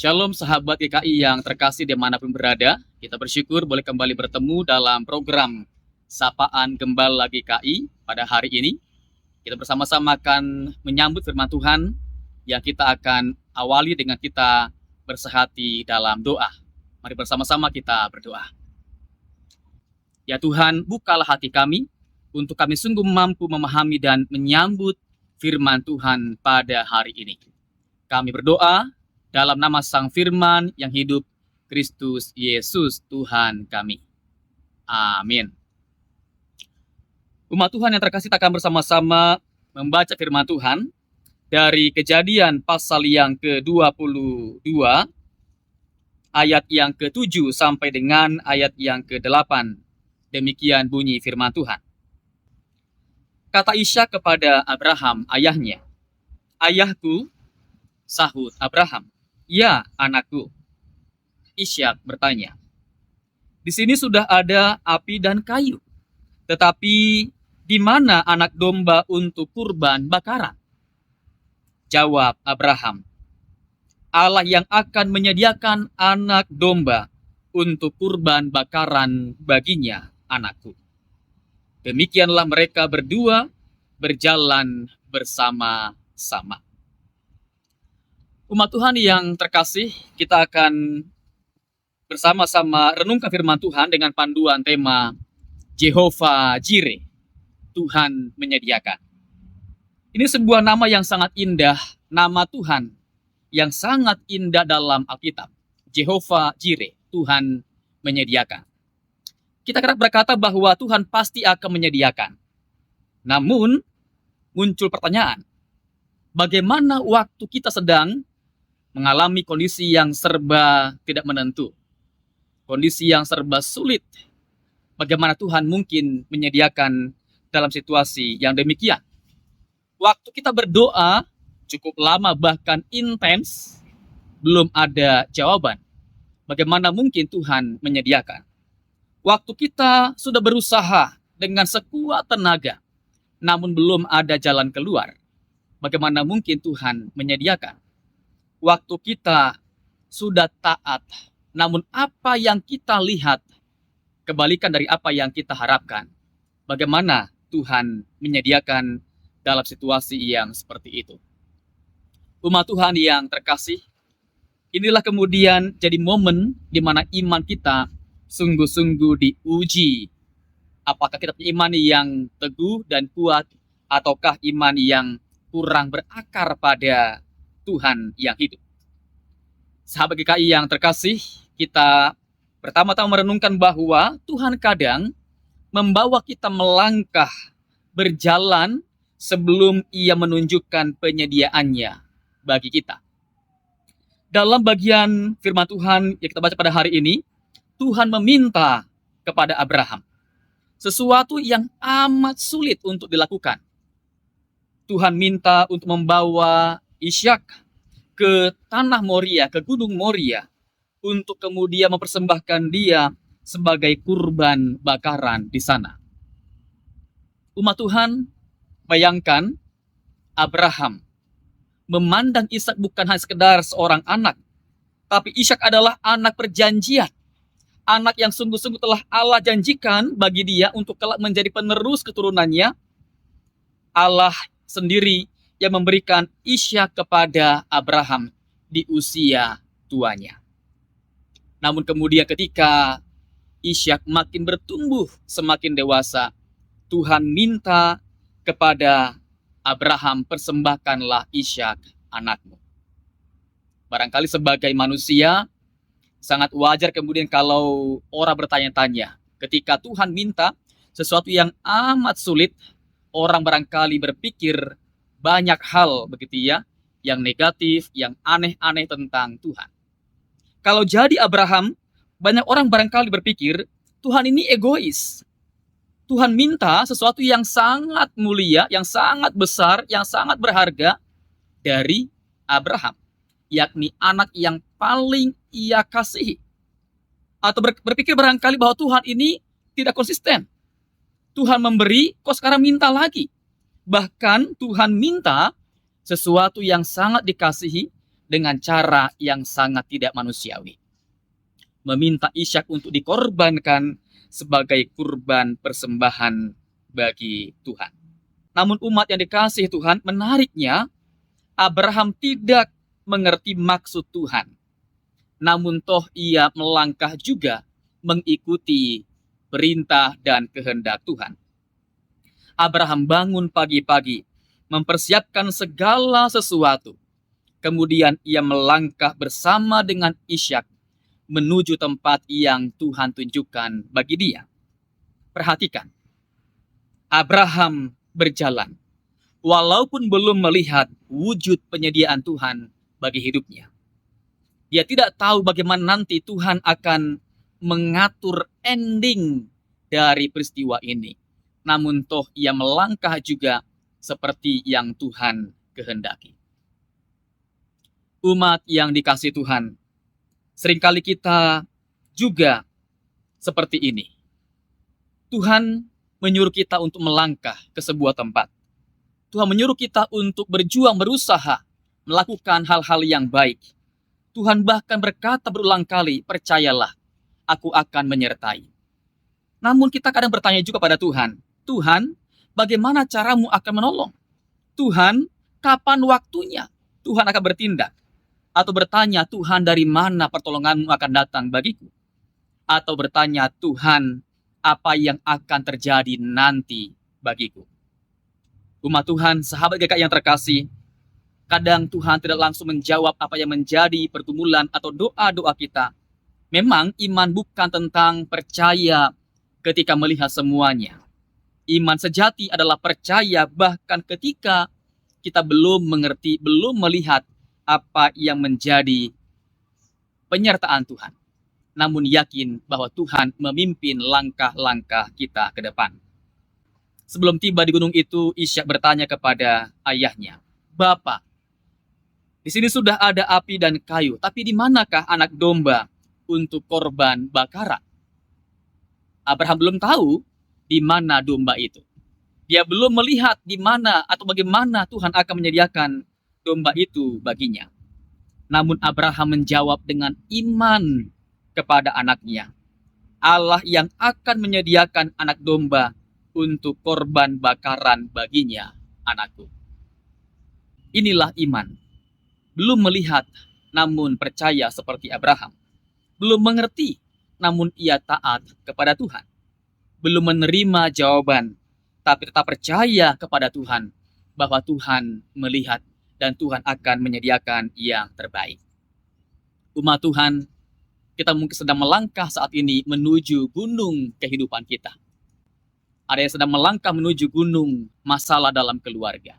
Shalom sahabat GKI yang terkasih dimanapun berada. Kita bersyukur boleh kembali bertemu dalam program Sapaan Gembala GKI pada hari ini. Kita bersama-sama akan menyambut firman Tuhan yang kita akan awali dengan kita bersehati dalam doa. Mari bersama-sama kita berdoa. Ya Tuhan, bukalah hati kami untuk kami sungguh mampu memahami dan menyambut firman Tuhan pada hari ini. Kami berdoa dalam nama Sang Firman yang hidup, Kristus Yesus Tuhan kami. Amin. Umat Tuhan yang terkasih, kita akan bersama-sama membaca firman Tuhan dari Kejadian pasal yang ke-22, ayat yang ke-7 sampai dengan ayat yang ke-8. Demikian bunyi firman Tuhan. Kata Ishak kepada Abraham ayahnya, "Ayahku," sahut Abraham. "Ya, anakku." Ishak bertanya, "Di sini sudah ada api dan kayu, tetapi di mana anak domba untuk kurban bakaran?" Jawab Abraham, "Allah yang akan menyediakan anak domba untuk kurban bakaran baginya, anakku." Demikianlah mereka berdua berjalan bersama-sama. Umat Tuhan yang terkasih, kita akan bersama-sama renungkan firman Tuhan dengan panduan tema Jehovah Jireh, Tuhan menyediakan. Ini sebuah nama yang sangat indah, nama Tuhan yang sangat indah dalam Alkitab. Jehovah Jireh, Tuhan menyediakan. Kita kerap berkata bahwa Tuhan pasti akan menyediakan. Namun, muncul pertanyaan, bagaimana waktu kita sedang mengalami kondisi yang serba tidak menentu, kondisi yang serba sulit? Bagaimana Tuhan mungkin menyediakan dalam situasi yang demikian? Waktu kita berdoa cukup lama bahkan intens, belum ada jawaban. Bagaimana mungkin Tuhan menyediakan? Waktu kita sudah berusaha dengan sekuat tenaga, namun belum ada jalan keluar. Bagaimana mungkin Tuhan menyediakan? Waktu kita sudah taat, namun apa yang kita lihat kebalikan dari apa yang kita harapkan. Bagaimana Tuhan menyediakan dalam situasi yang seperti itu? Umat Tuhan yang terkasih, inilah kemudian jadi momen di mana iman kita sungguh-sungguh diuji. Apakah kita punya iman yang teguh dan kuat, ataukah iman yang kurang berakar pada Tuhan yang hidup? Sahabat GKI yang terkasih, kita pertama-tama merenungkan bahwa Tuhan kadang membawa kita melangkah, berjalan sebelum Ia menunjukkan penyediaannya bagi kita. Dalam bagian firman Tuhan yang kita baca pada hari ini, Tuhan meminta kepada Abraham sesuatu yang amat sulit untuk dilakukan. Tuhan minta untuk membawa Ishak ke tanah Moria, ke gunung Moria, untuk kemudian mempersembahkan dia sebagai kurban bakaran di sana. Umat Tuhan, bayangkan Abraham memandang Ishak bukan hanya sekedar seorang anak, tapi Ishak adalah anak perjanjian. Anak yang sungguh-sungguh telah Allah janjikan bagi dia untuk kelak menjadi penerus keturunannya. Allah sendiri yang memberikan Ishak kepada Abraham di usia tuanya. Namun kemudian ketika Ishak makin bertumbuh, semakin dewasa, Tuhan minta kepada Abraham, "Persembahkanlah Ishak, anakmu." Barangkali sebagai manusia, sangat wajar kemudian kalau orang bertanya-tanya. Ketika Tuhan minta sesuatu yang amat sulit, orang barangkali berpikir banyak hal begitu ya, yang negatif, yang aneh-aneh tentang Tuhan. Kalau jadi Abraham, banyak orang barangkali berpikir Tuhan ini egois. Tuhan minta sesuatu yang sangat mulia, yang sangat besar, yang sangat berharga dari Abraham, yakni anak yang paling ia kasihi. Atau berpikir barangkali bahwa Tuhan ini tidak konsisten. Tuhan memberi, kok sekarang minta lagi. Bahkan Tuhan minta sesuatu yang sangat dikasihi, dengan cara yang sangat tidak manusiawi. Meminta Ishak untuk dikorbankan sebagai kurban persembahan bagi Tuhan. Namun umat yang dikasihi Tuhan, menariknya Abraham tidak mengerti maksud Tuhan. Namun toh ia melangkah juga mengikuti perintah dan kehendak Tuhan. Abraham bangun pagi-pagi, mempersiapkan segala sesuatu. Kemudian ia melangkah bersama dengan Ishak menuju tempat yang Tuhan tunjukkan bagi dia. Perhatikan, Abraham berjalan, walaupun belum melihat wujud penyediaan Tuhan bagi hidupnya. Dia tidak tahu bagaimana nanti Tuhan akan mengatur ending dari peristiwa ini. Namun toh ia melangkah juga seperti yang Tuhan kehendaki. Umat yang dikasihi Tuhan, seringkali kita juga seperti ini. Tuhan menyuruh kita untuk melangkah ke sebuah tempat. Tuhan menyuruh kita untuk berjuang, berusaha, melakukan hal-hal yang baik. Tuhan bahkan berkata berulang kali, percayalah, aku akan menyertai. Namun kita kadang bertanya juga pada Tuhan, Tuhan, bagaimana caramu akan menolong? Tuhan, kapan waktunya Tuhan akan bertindak? Atau bertanya, Tuhan, dari mana pertolonganmu akan datang bagiku? Atau bertanya, Tuhan, apa yang akan terjadi nanti bagiku? Umat Tuhan, sahabat GKI yang terkasih, kadang Tuhan tidak langsung menjawab apa yang menjadi pergumulan atau doa-doa kita. Memang iman bukan tentang percaya ketika melihat semuanya. Iman sejati adalah percaya bahkan ketika kita belum mengerti, belum melihat apa yang menjadi penyertaan Tuhan. Namun yakin bahwa Tuhan memimpin langkah-langkah kita ke depan. Sebelum tiba di gunung itu, Ishak bertanya kepada ayahnya, Bapak, di sini sudah ada api dan kayu, tapi di manakah anak domba untuk korban bakaran? Abraham belum tahu di mana domba itu. Dia belum melihat di mana atau bagaimana Tuhan akan menyediakan domba itu baginya. Namun Abraham menjawab dengan iman kepada anaknya. Allah yang akan menyediakan anak domba untuk korban bakaran baginya, anakku. Inilah iman. Belum melihat, namun percaya seperti Abraham. Belum mengerti, namun ia taat kepada Tuhan. Belum menerima jawaban, tapi tetap percaya kepada Tuhan bahwa Tuhan melihat dan Tuhan akan menyediakan yang terbaik. Umat Tuhan, kita mungkin sedang melangkah saat ini menuju gunung kehidupan kita. Ada yang sedang melangkah menuju gunung masalah dalam keluarga.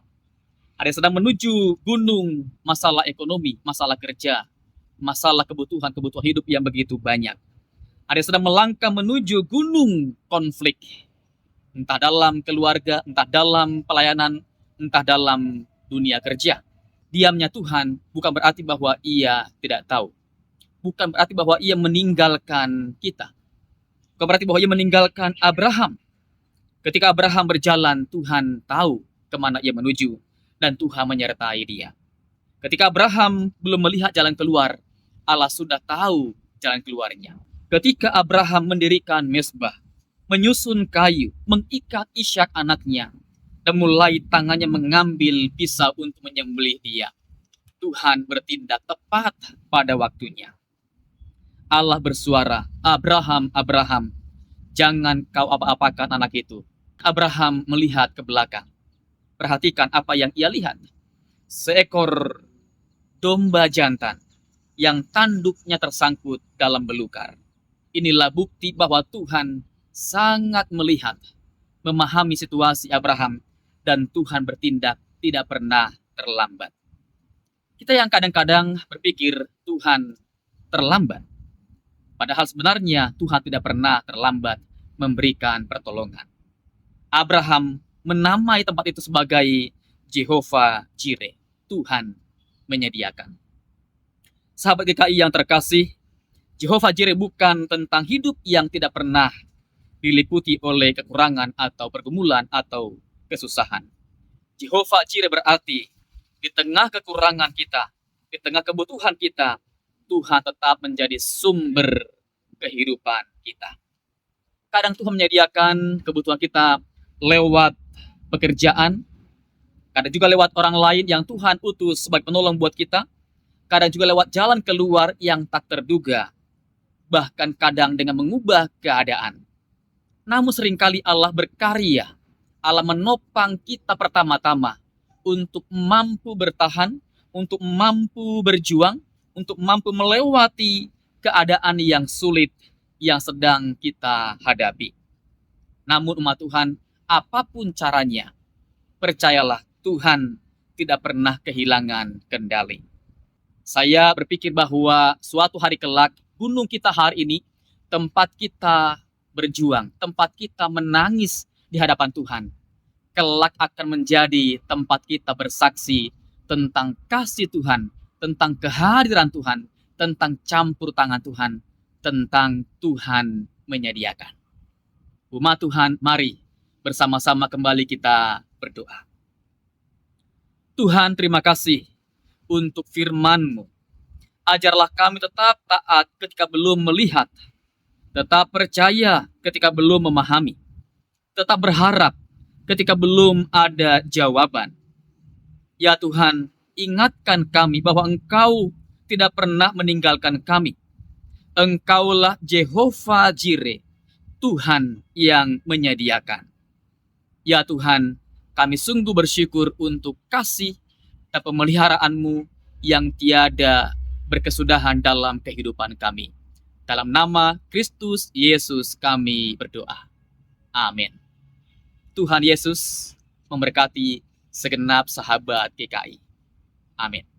Ada yang sedang menuju gunung masalah ekonomi, masalah kerja, masalah kebutuhan hidup yang begitu banyak. Ada yang sedang melangkah menuju gunung konflik. Entah dalam keluarga, entah dalam pelayanan, entah dalam dunia kerja. Diamnya Tuhan bukan berarti bahwa ia tidak tahu. Bukan berarti bahwa ia meninggalkan kita. Bukan berarti bahwa ia meninggalkan Abraham. Ketika Abraham berjalan, Tuhan tahu kemana ia menuju. Dan Tuhan menyertai dia. Ketika Abraham belum melihat jalan keluar, Allah sudah tahu jalan keluarnya. Ketika Abraham mendirikan mezbah, menyusun kayu, mengikat Ishak anaknya, dan mulai tangannya mengambil pisau untuk menyembelih dia, Tuhan bertindak tepat pada waktunya. Allah bersuara, Abraham, Abraham, jangan kau apa-apakan anak itu. Abraham melihat ke belakang. Perhatikan apa yang ia lihat. Seekor domba jantan yang tanduknya tersangkut dalam belukar. Inilah bukti bahwa Tuhan sangat melihat, memahami situasi Abraham, dan Tuhan bertindak tidak pernah terlambat. Kita yang kadang-kadang berpikir Tuhan terlambat. Padahal sebenarnya Tuhan tidak pernah terlambat memberikan pertolongan. Abraham menamai tempat itu sebagai Jehovah Jireh, Tuhan menyediakan. Sahabat GKI yang terkasih, Jehovah Jireh bukan tentang hidup yang tidak pernah diliputi oleh kekurangan atau pergumulan atau kesusahan. Jehovah Jireh berarti di tengah kekurangan kita, di di tengah kebutuhan kita, Tuhan tetap menjadi sumber kehidupan kita. Kadang Tuhan menyediakan kebutuhan kita lewat pekerjaan, kadang juga lewat orang lain yang Tuhan utus sebagai penolong buat kita, kadang juga lewat jalan keluar yang tak terduga, bahkan kadang dengan mengubah keadaan. Namun seringkali Allah berkarya, Allah menopang kita pertama-tama untuk mampu bertahan, untuk mampu berjuang, untuk mampu melewati keadaan yang sulit yang sedang kita hadapi. Namun umat Tuhan, apapun caranya, percayalah Tuhan tidak pernah kehilangan kendali. Saya berpikir bahwa suatu hari kelak, gunung kita hari ini, tempat kita berjuang, tempat kita menangis di hadapan Tuhan, kelak akan menjadi tempat kita bersaksi tentang kasih Tuhan, tentang kehadiran Tuhan, tentang campur tangan Tuhan, tentang Tuhan menyediakan. Umat Tuhan, mari bersama-sama kembali kita berdoa. Tuhan, terima kasih untuk firman-Mu. Ajarlah kami tetap taat ketika belum melihat, tetap percaya ketika belum memahami, tetap berharap ketika belum ada jawaban. Ya Tuhan, ingatkan kami bahwa Engkau tidak pernah meninggalkan kami. Engkaulah Jehovah Jireh, Tuhan yang menyediakan. Ya Tuhan, kami sungguh bersyukur untuk kasih dan pemeliharaanmu yang tiada berkesudahan dalam kehidupan kami. Dalam nama Kristus Yesus kami berdoa. Amin. Tuhan Yesus memberkati segenap sahabat GKI. Amin.